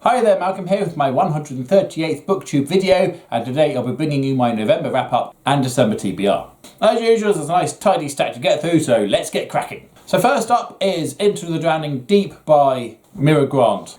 Hi there, Malcolm here with my 138th Booktube video, and today I'll be bringing you my November wrap-up and December TBR. As usual, there's a nice tidy stack to get through, so let's get cracking. So first up is Into the Drowning Deep by Mira.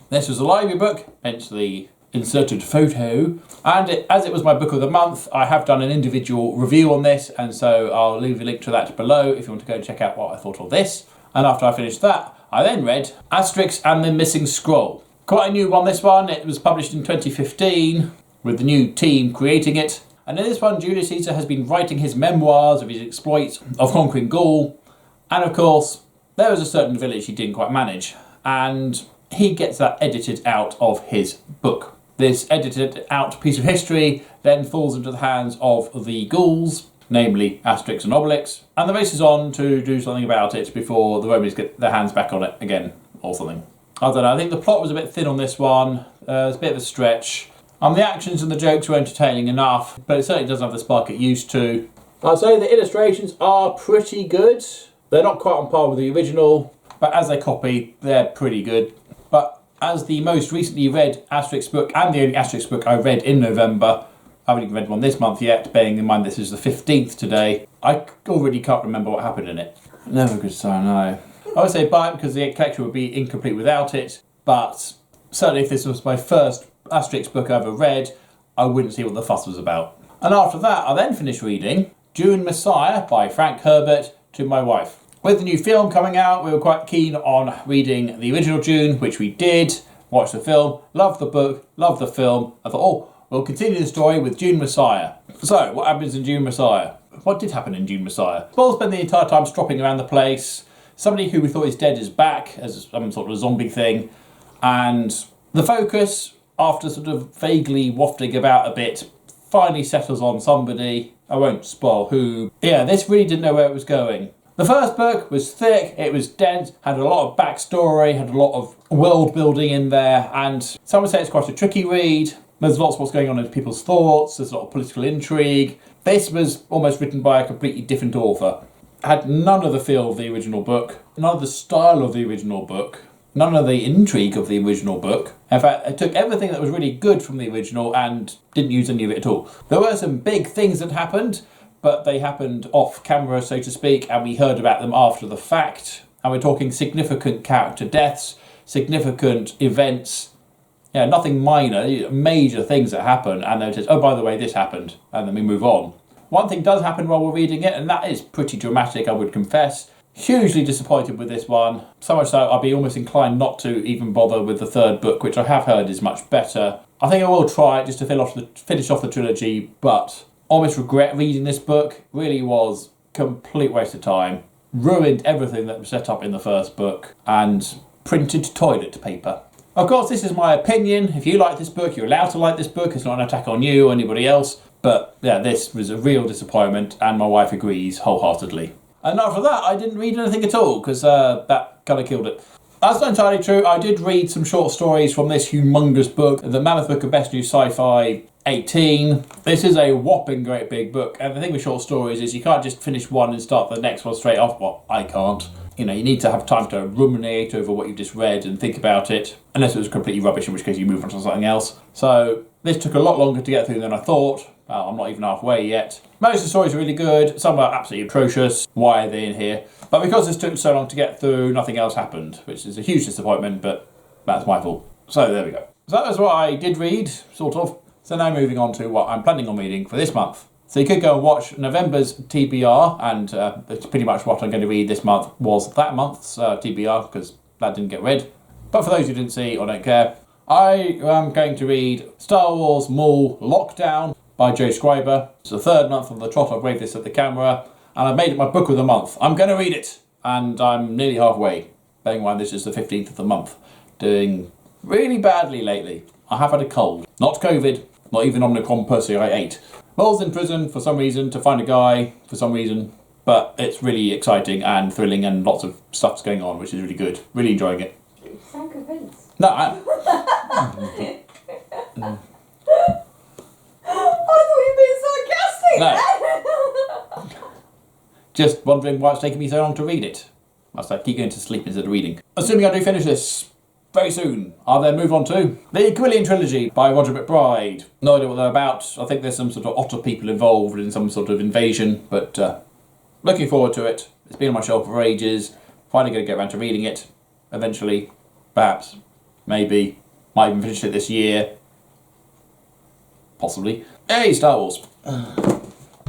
This was a library book, hence the inserted photo, and as it was my book of the month, I have done an individual review on this, and so I'll leave a link to that below if you want to go and check out what I thought of this. And after I finished that, I then read Asterix and the Missing Scroll. Quite a new one, this one. It was published in 2015 with the new team creating it. And in this one, Julius Caesar has been writing his memoirs of his exploits of conquering Gaul. And of course, there was a certain village he didn't quite manage. And he gets that edited out of his book. This edited out piece of history then falls into the hands of the Gauls, namely Asterix and Obelix. And the race is on to do something about it before the Romans get their hands back on it again, or something. I don't know, I think the plot was a bit thin on this one. It's a bit of a stretch. The actions and the jokes were entertaining enough, but it certainly doesn't have the spark it used to. I'd say the illustrations are pretty good. They're not quite on par with the original, but as a copy, they're pretty good. But as the most recently read Asterix book, and the only Asterix book I read in November, I haven't even read one this month yet, bearing in mind this is the 15th today, I already can't remember what happened in it. Never a good sign, no. I would say buy it because the collection would be incomplete without it, but certainly if this was my first Asterix book I ever read, I wouldn't see what the fuss was about. And after that, I then finished reading Dune Messiah by Frank Herbert to my wife. With the new film coming out, we were quite keen on reading the original Dune, which we did, watched the film, loved the book, loved the film. I thought, oh, we'll continue the story with Dune Messiah. So, what happens in Dune Messiah? What did happen in Dune Messiah? Paul spent the entire time stropping around the place. Somebody who we thought is dead is back as some sort of zombie thing. And the focus, after sort of vaguely wafting about a bit, finally settles on somebody. I won't spoil who. Yeah, this really didn't know where it was going. The first book was thick, it was dense, had a lot of backstory, had a lot of world building in there, and some would say it's quite a tricky read. There's lots of what's going on in people's thoughts, there's a lot of political intrigue. This was almost written by a completely different author. Had none of the feel of the original book, none of the style of the original book, none of the intrigue of the original book. In fact, it took everything that was really good from the original and didn't use any of it at all. There were some big things that happened, but they happened off camera, so to speak, and we heard about them after the fact. And we're talking significant character deaths, significant events, nothing minor, major things that happen, and then it says, oh, by the way, this happened, and then we move on. One thing does happen while we're reading it, and that is pretty dramatic, I would confess. Hugely disappointed with this one. So much so, I'd be almost inclined not to even bother with the third book, which I have heard is much better. I think I will try it just to finish off the trilogy, but almost regret reading this book. Really was a complete waste of time. Ruined everything that was set up in the first book, and printed toilet paper. Of course, this is my opinion. If you like this book, you're allowed to like this book. It's not an attack on you or anybody else. But yeah, this was a real disappointment, and my wife agrees wholeheartedly. And after that, I didn't read anything at all, because that kind of killed it. That's not entirely true. I did read some short stories from this humongous book, the Mammoth Book of Best New Sci-Fi 18. This is a whopping great big book, and the thing with short stories is you can't just finish one and start the next one straight off. Well, I can't. You need to have time to ruminate over what you've just read and think about it, unless it was completely rubbish, in which case you move on to something else. So this took a lot longer to get through than I thought. I'm not even halfway yet. Most of the stories are really good, some are absolutely atrocious. Why are they in here? But because this took so long to get through, nothing else happened, which is a huge disappointment, but that's my fault. So there we go. So that was what I did read, sort of. So now moving on to what I'm planning on reading for this month. So you could go and watch November's TBR, and it's pretty much what I'm going to read this month was that month's TBR, because that didn't get read. But for those who didn't see or don't care, I am going to read Star Wars Maul Lockdown by Joe Scriber. It's the third month on the trot. I've waved this at the camera, and I've made it my book of the month. I'm going to read it, and I'm nearly halfway. Bearing in mind this is the 15th of the month. Doing really badly lately. I have had a cold. Not COVID, not even Omicron per se I ate. Maul's in prison for some reason, to find a guy for some reason, but it's really exciting and thrilling, and lots of stuff's going on, which is really good. Really enjoying it. You sound convinced. No, I thought you were being sarcastic. No. Just wondering why it's taking me so long to read it. Must I keep going to sleep instead of reading. Assuming I do finish this very soon. I'll then move on to the Trilogy by Mcbride. No idea what they're about. I think there's some sort of otter people involved in some sort of invasion, but looking forward to it. It's been on my shelf for ages. Finally going to get around to reading it. Eventually, perhaps, maybe, might even finish it this year. Possibly. Hey, Star Wars.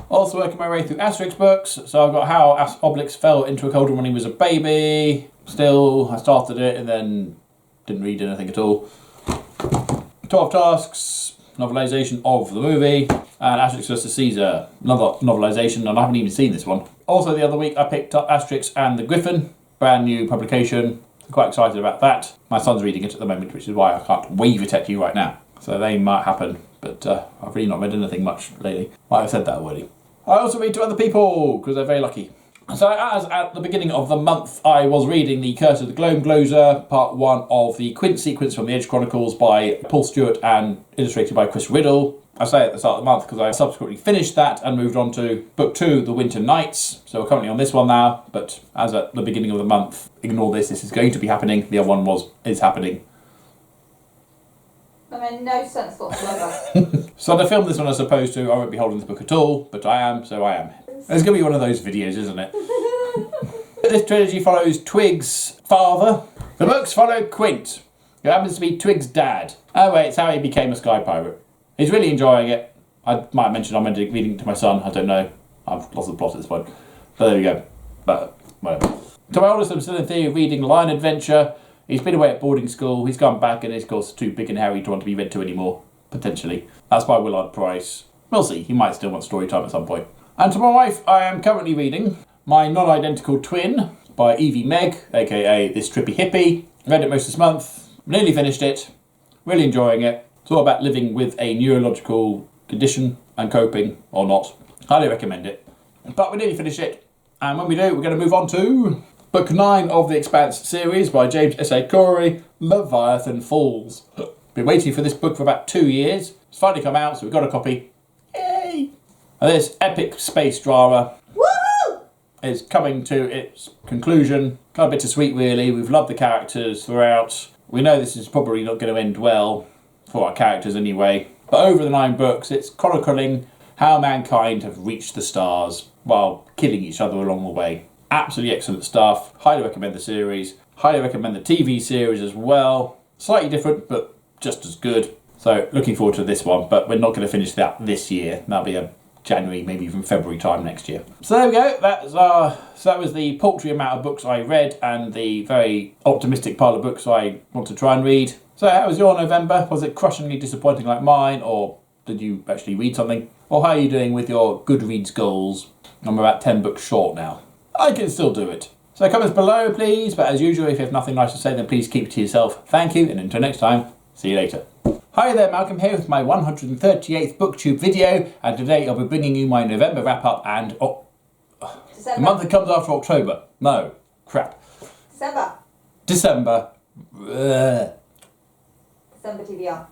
Also working my way through Asterix books. So I've got How Obelix Fell into a Cauldron when he was a baby. Still, I started it and then didn't read anything at all. 12 Tasks, novelisation of the movie. And Asterix vs Caesar, another novelisation, and I haven't even seen this one. Also the other week I picked up Asterix and the Griffin, brand new publication. I'm quite excited about that. My son's reading it at the moment, which is why I can't wave it at you right now. So they might happen, but I've really not read anything much lately. Might have said that already. I also read to other people, because they're very lucky. So as at the beginning of the month, I was reading The Curse of the Gloamgloser, part 1 of the Quint sequence from the Edge Chronicles by Paul Stewart and illustrated by Chris Riddle. I say at the start of the month because I subsequently finished that and moved on to book 2, The Winter Nights. So we're currently on this one now, but as at the beginning of the month, ignore this is going to be happening. The other one is happening. That made no sense whatsoever. So to film this one as opposed to, I won't be holding this book at all, but I am, so I am. It's going to be one of those videos, isn't it? This trilogy follows Twig's father. The books follow Quint, who happens to be Twig's dad. Oh wait, it's how he became a sky pirate. He's really enjoying it. I might have mentioned I'm reading it to my son, I don't know. I've lost the plot at this point. But there we go. But, whatever. To my oldest, I'm still in theory of reading Lion Adventure. He's been away at boarding school, he's gone back and his course is too big and hairy to want to be read to anymore. Potentially. That's by Willard Price. We'll see, he might still want story time at some point. And to my wife, I am currently reading My Non-Identical Twin by Evie Meg, aka This Trippy Hippie. Read it most this month, nearly finished it, really enjoying it. It's all about living with a neurological condition and coping, or not. Highly recommend it. But we nearly finished it, and when we do, we're going to move on to Book 9 of the Expanse series by James S.A. Corey, Leviathan Falls. Been waiting for this book for about 2 years. It's finally come out, so we've got a copy. Yay! And this epic space drama is coming to its conclusion. Kind of bittersweet, really. We've loved the characters throughout. We know this is probably not going to end well for our characters anyway. But over the 9 books, it's chronicling how mankind have reached the stars while killing each other along the way. Absolutely excellent stuff. Highly recommend the series. Highly recommend the TV series as well. Slightly different, but just as good. So looking forward to this one, but we're not going to finish that this year. That'll be a January, maybe even February time next year. So there we go. So that was the paltry amount of books I read and the very optimistic pile of books I want to try and read. So how was your November? Was it crushingly disappointing like mine, or did you actually read something? Or how are you doing with your Goodreads goals? I'm about 10 books short now. I can still do it. So comments below, please. But as usual, if you have nothing nice to say, then please keep it to yourself. Thank you, and until next time, see you later. Hi there, Malcolm here with my 138th Booktube video, and today I'll be bringing you my November wrap-up and... the month that comes after October. No, crap. December. December TBR.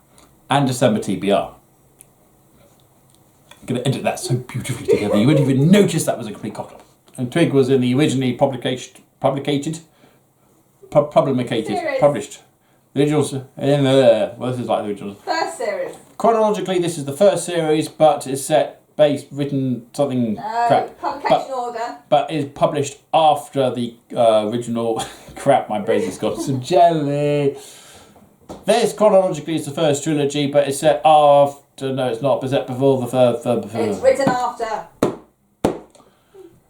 And December TBR. I'm going to edit that so beautifully together, you wouldn't even notice that was a complete cock-up. And Twig was in the originally published. The originals, well, this is like the originals. First series. Chronologically, this is the first series, but it's written something crap. Publication order. But is published after the original. Crap, my brain has got some jelly. This chronologically is the first trilogy, but it's set after. No, it's not. But it's set before the third. It's written after.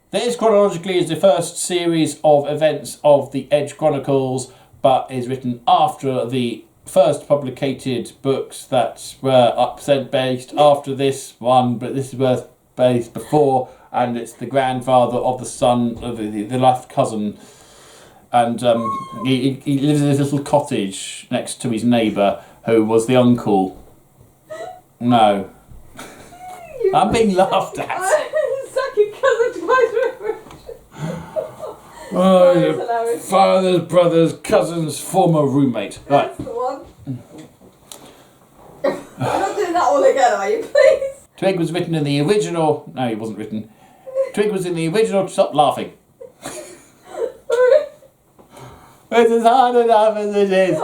This chronologically is the first series of events of the Edge Chronicles, but is written after the first publicated books that were based after this one, but this was based before, and it's the grandfather of the son of the last cousin, and he lives in this little cottage next to his neighbour, who was the uncle. No. I'm being laughed at. Second cousin twice removed. Oh, father's brother's cousin's former roommate. Right. That's the one. You're not doing that all again, are you, please? Twig was written in the original... No, he wasn't written. Twig was in the original... Stop laughing. It's as hard enough as it is.